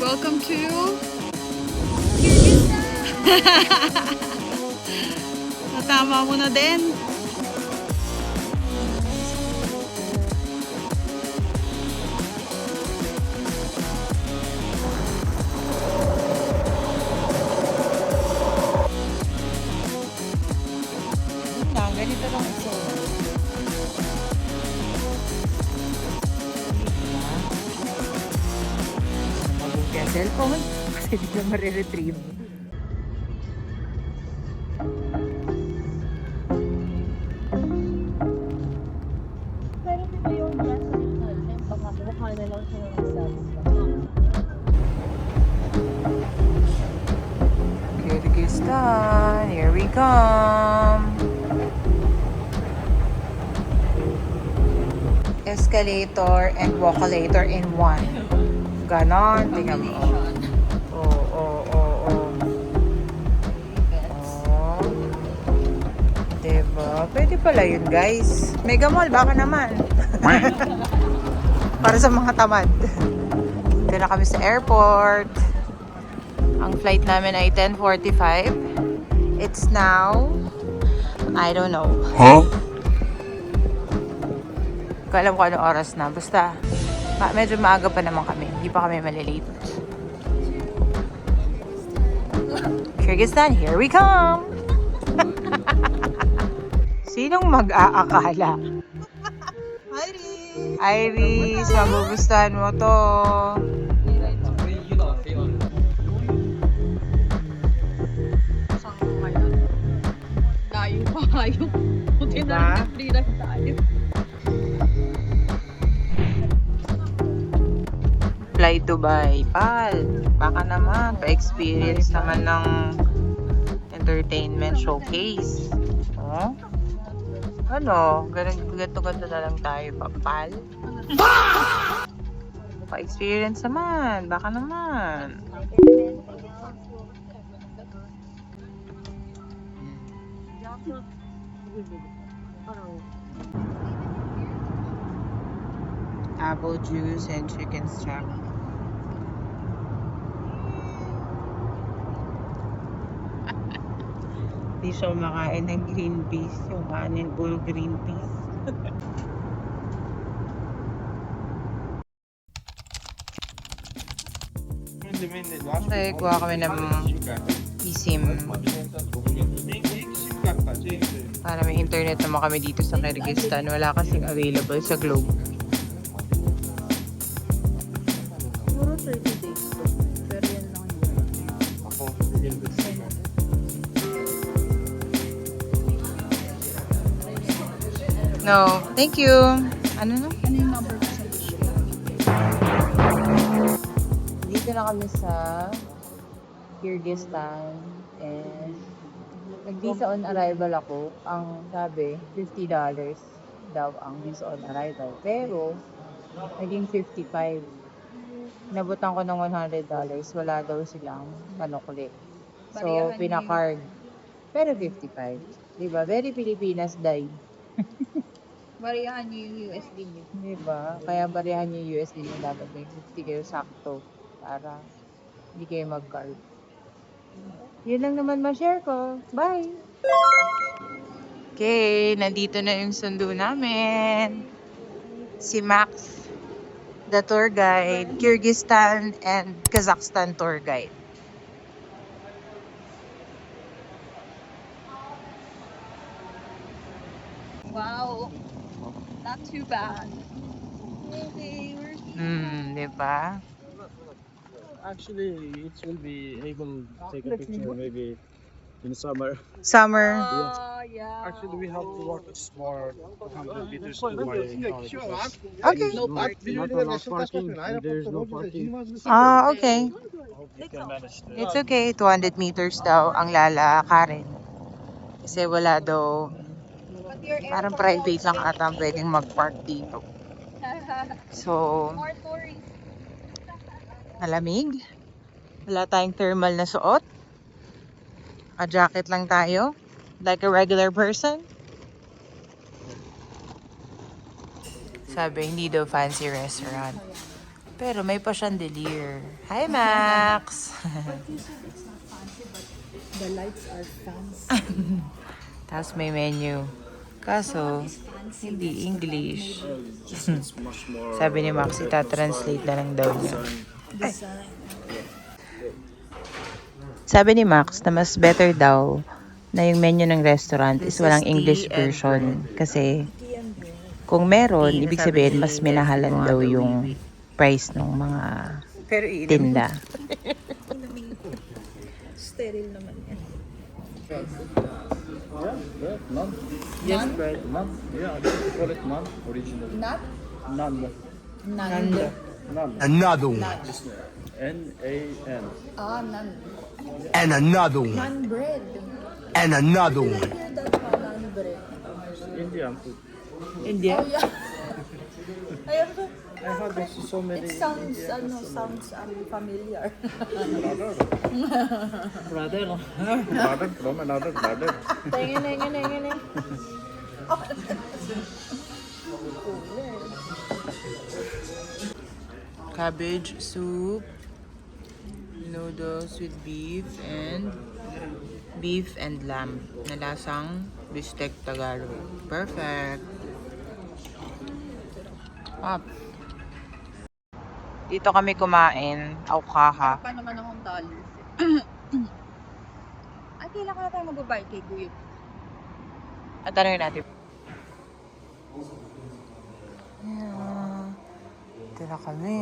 Welcome to... Natama mo na din. Ganito lang ito. Mabuti ang cellphone kasi di na mariretrieve. Pero dito yung nasa signal, baka mukha na lang siya ng sabi. Kyrgyzstan, here we come. Escalator and walkalator in one. Ganon, tingnan mo. Oh. Diba? Pwede pala yun, guys. Mega Mall, baka naman. Para sa mga tamad. Dito na kami sa airport. Ang flight namin ay 10:45. It's now, I don't know. Huh? Hindi ko alam kung anong oras na. Basta, medyo maaga pa naman kami. Hindi pa kami malilate. Kyrgyzstan, here we come! Sinong mag-aakala? Iris! Iris, magugustuhan mo to. Saan ngayon? Layo pa kayo. Buti Diba? na rin free ride tayo. Fly Dubai, pal. Baka naman, pa-experience naman ng entertainment showcase. Oh? Ano? Ganito na lang tayo, papal. Pa-experience naman, baka naman. Apple juice and chicken stock. Hindi siya kumakain ng green peas. Yung kanin, puro green peas. Okay, kuha kami ng eSIM. Para may internet naman kami dito sa Kyrgyzstan. Wala kasing available sa Globe. Siguro 30 days to. Pero yan lang yun. No, thank you. Ano na? Ano yung number ko sa issue? Dito na kami sa Kyrgyzstan and nag-visa on arrival ako. Ang sabi, $50 daw ang visa on arrival. Pero, naging 55. Nabutan ko ng $100. Wala daw silang panukli. So, Bariyahan pinaka-card. Pero 55. Diba? Very Pilipinas day. Bariyahan niyo yung USD niyo. Diba? Kaya barihan niyo yung USD niyo dapat may 50 kayo sakto para hindi kayo mag-card. Yun lang naman ma-share ko. Bye! Okay, nandito na yung sundo namin. Si Max, the tour guide, Kyrgyzstan and Kazakhstan tour guide. Wow! Not too bad. Okay, we're Diba? Actually, it will be able to take a picture maybe in summer. Summer. yeah. Actually, we have to walk more 200 meters to my house. Okay. No parking. Not enough parking. And there's no parking. Ah, okay. I hope you can manage that. It's okay. 200 meters daw ang lalakarin. Kasi wala daw, parang private lang ata ang pwedeng mag-park dito. So, More tourists. malamig. Wala tayong thermal na suot. A-jacket lang tayo. Like a regular person. Sabi, hindi daw fancy restaurant. Pero may pa chandelier. Hi, Max! The lights are fancy. Tapos may menu. Kaso, hindi English. It's much more. Sabi ni Max, ita-translate na lang daw niya. Design. Sabi ni Max na mas better daw na yung menu ng restaurant is walang This is English tea and version. Kasi Tea and bread. kung meron, Tea, ibig sabi sabihin ni mas Jeff, minahalan kung daw ano, yung wiwi. price ng mga Pero tinda. Sterile naman yan. Yeah, bread, naan. Yes, Bread, naan. Yeah, I think we call it naan originally. Not Naan. nand. Naan. Another one. N-A-N. Ah, nand. And another one. Naan bread. And another I one. hear that pa, naan bread. Indian food. India? Oh, yeah. I have to, I had also so many. it sounds, familiar. Brother from another brother. Tingin. Cabbage soup, noodles with beef and lamb. Na lasang bistec Tagalog. Perfect. Up. Dito kami kumain, Aukaha. Pa naman akong dollars. Ay, kailan ka tayo magbabayad kay Guyot? At tanongin natin. Yeah. Dito na kami.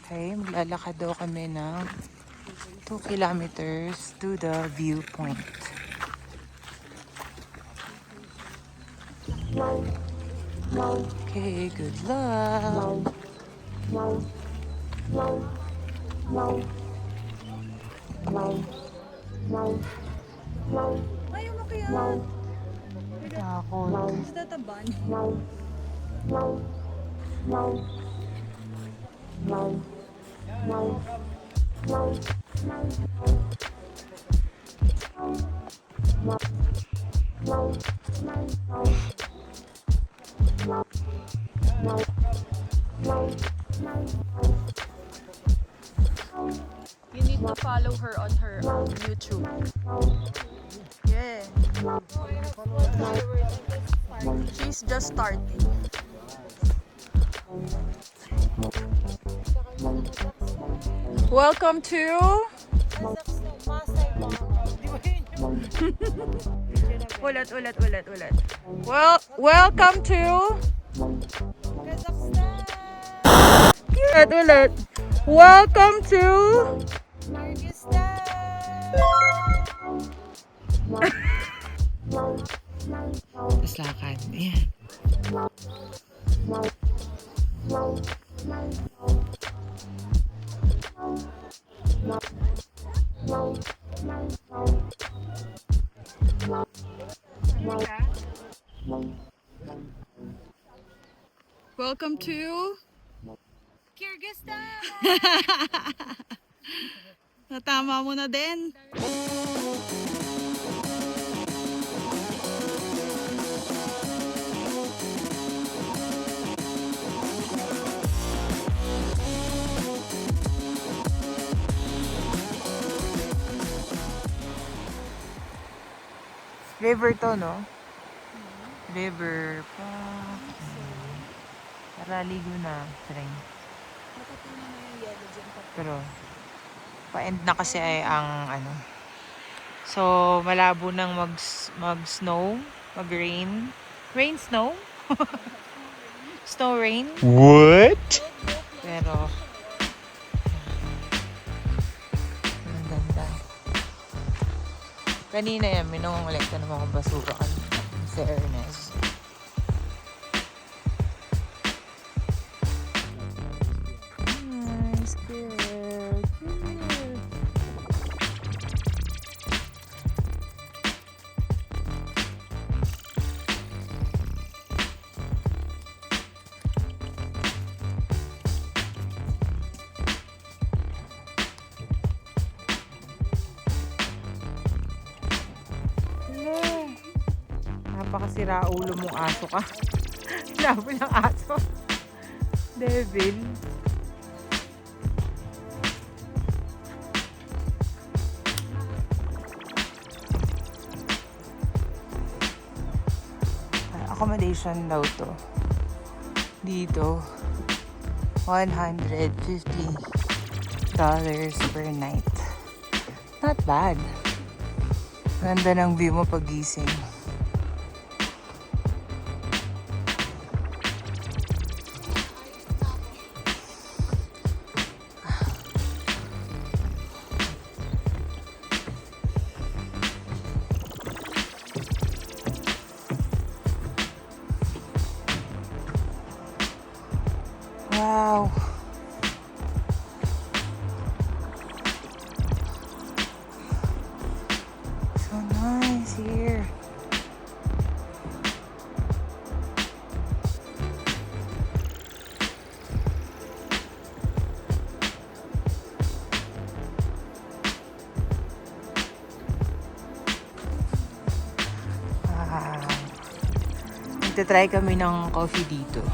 Okay, maglalakad daw kami ng 2 kilometers to the viewpoint. Okay, good luck. Ayaw mo kaya? Takot. Is that a bunny? You need to follow her on her YouTube. Yeah. She's just starting. Welcome to ulat. Well, welcome to ulat. Welcome to Tapos lakad. Ayan. Welcome to Kyrgyzstan. Natama mo na din. River to, no? River pa. Tara, ligo na. Tring. Pero, pa-end na kasi ay ang ano. So, malabo nang mag-snow, mag-rain. Rain, snow? Snow, rain. What? Pero, ang ganda. Kanina yan, minungulekta ng mga basura kanina. Sa Ernest. Nice, good. Cute. baka sira ulo mong aso ka. Labo ng aso. Devil. Accommodation daw to. Dito. $150 per night. Not bad. Ganda ng view mo pagising. Wow. So nice here. Magta-try kami ng coffee dito.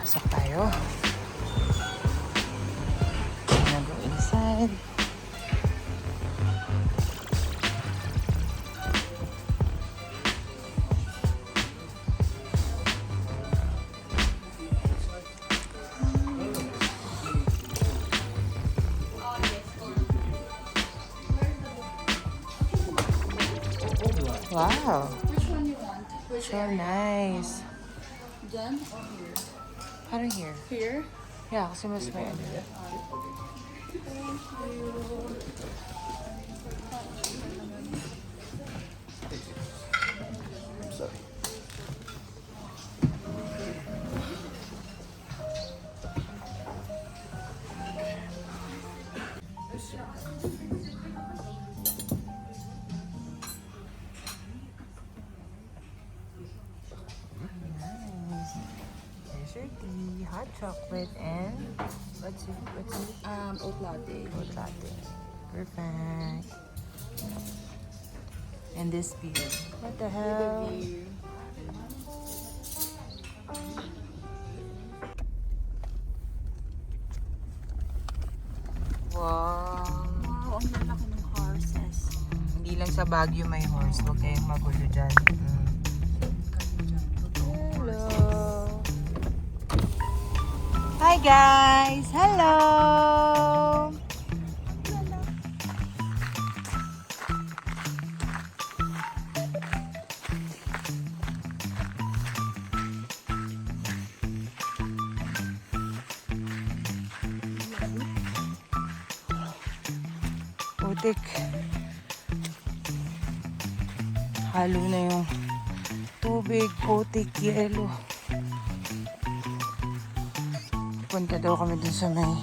Pasok tayo. Gonna go inside. Wow. Which one you want? So nice. Done or here? Parang here. Here? Yeah, kasi mas may ano. Here's your tea, hot chocolate, and what's it? Oat latte. Oat latte. Perfect. And this beer. What the hell? Beer. Wow. Wow, ang lalaki ng horses. Hindi lang sa Baguio may horse. Huwag kayong magulo dyan. Hello. Hi guys! Hello! Putik. Halo na yung tubig, putik, yelo. Punta daw kami dun sa may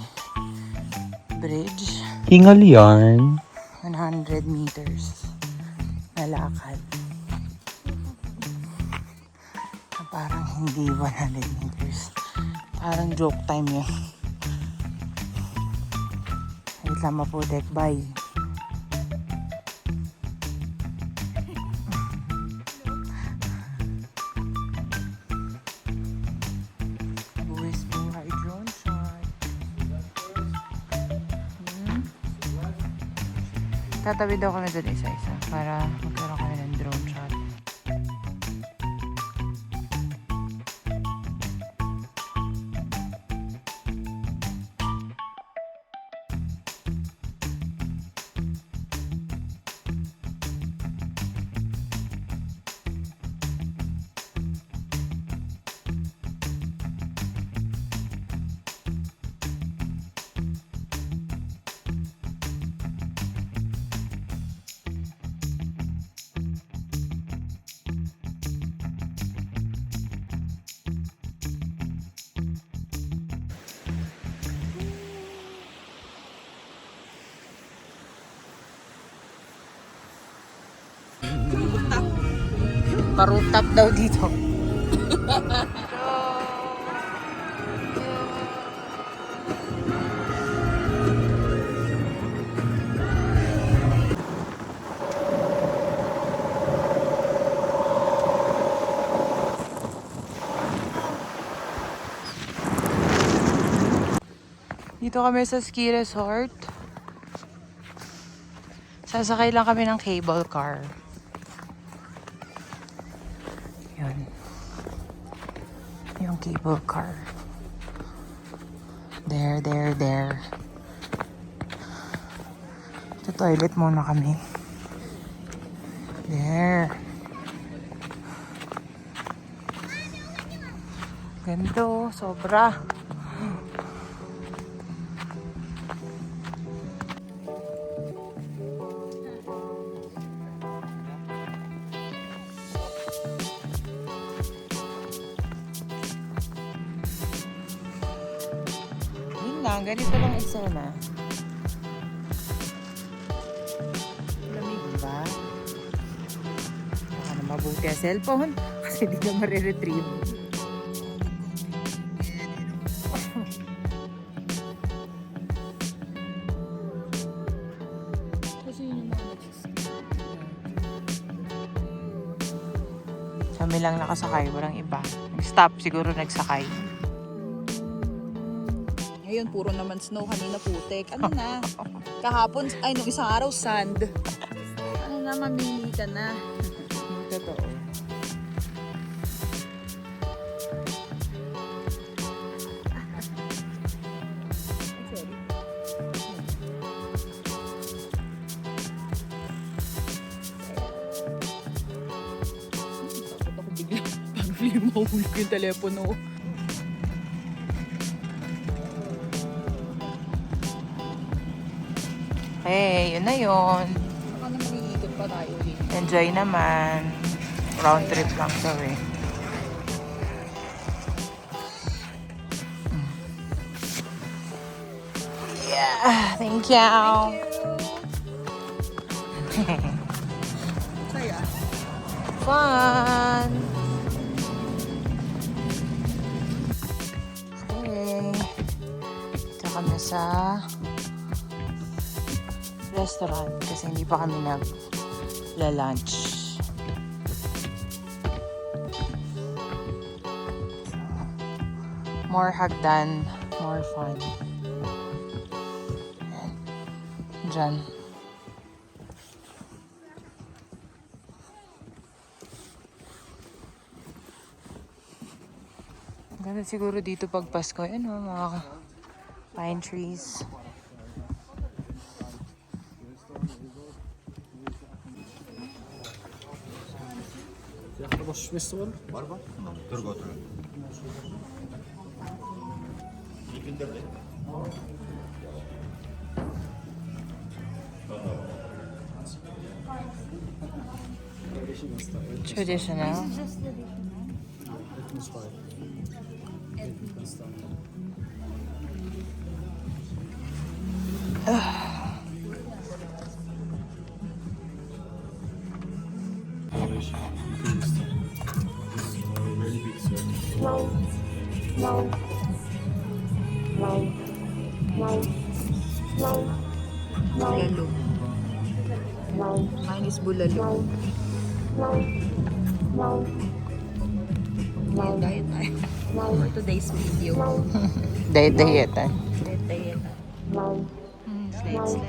bridge. Hingal yarn. 100 meters na lakad. Na parang hindi 100 meters. Parang joke time yun. Wait lang, maputik. Bye. Buwis buhay drone shot. Tatawid daw kami doon isa-isa para magkaroon kami ng drone shot. Pa-rooftop daw dito. Dito kami sa ski resort. Sasakay lang kami ng cable car. Yun. Yung cable car. There. Sa toilet muna kami. There. Ganito, sobra. Yun lang, ganito lang isa na. Lamig ba? Baka na mabuti ang cellphone kasi di na mariretrieve. Kasi yun yung mga nagsisip. Kami lang nakasakay, walang iba. Nag-stop, siguro nagsakay. Ngayon, puro naman snow. Kanina putik. Ano na? Kahapon, ay, nung isang araw, sand. Ano na, mamili ka na. Totoo. Sorry. Takot ako bigla. Pag feeling mahulog yung telepono. Hey, yun na yun. Baka naman iikot pa tayo ulit. Enjoy naman. Round trip lang daw eh. Yeah, thank you. Saya. Fun. Okay. Ito kami sa restaurant kasi hindi pa kami nag-lunch. More hagdan, more fun. Diyan. Ganda siguro dito pag Pasko. Yan o, mga pine trees. Boş Festival. Var mı? Dur götür. Traditional. Bulalo. Mine is bulalo. Diet tayo. For today's video. Diet. Diet. Slide.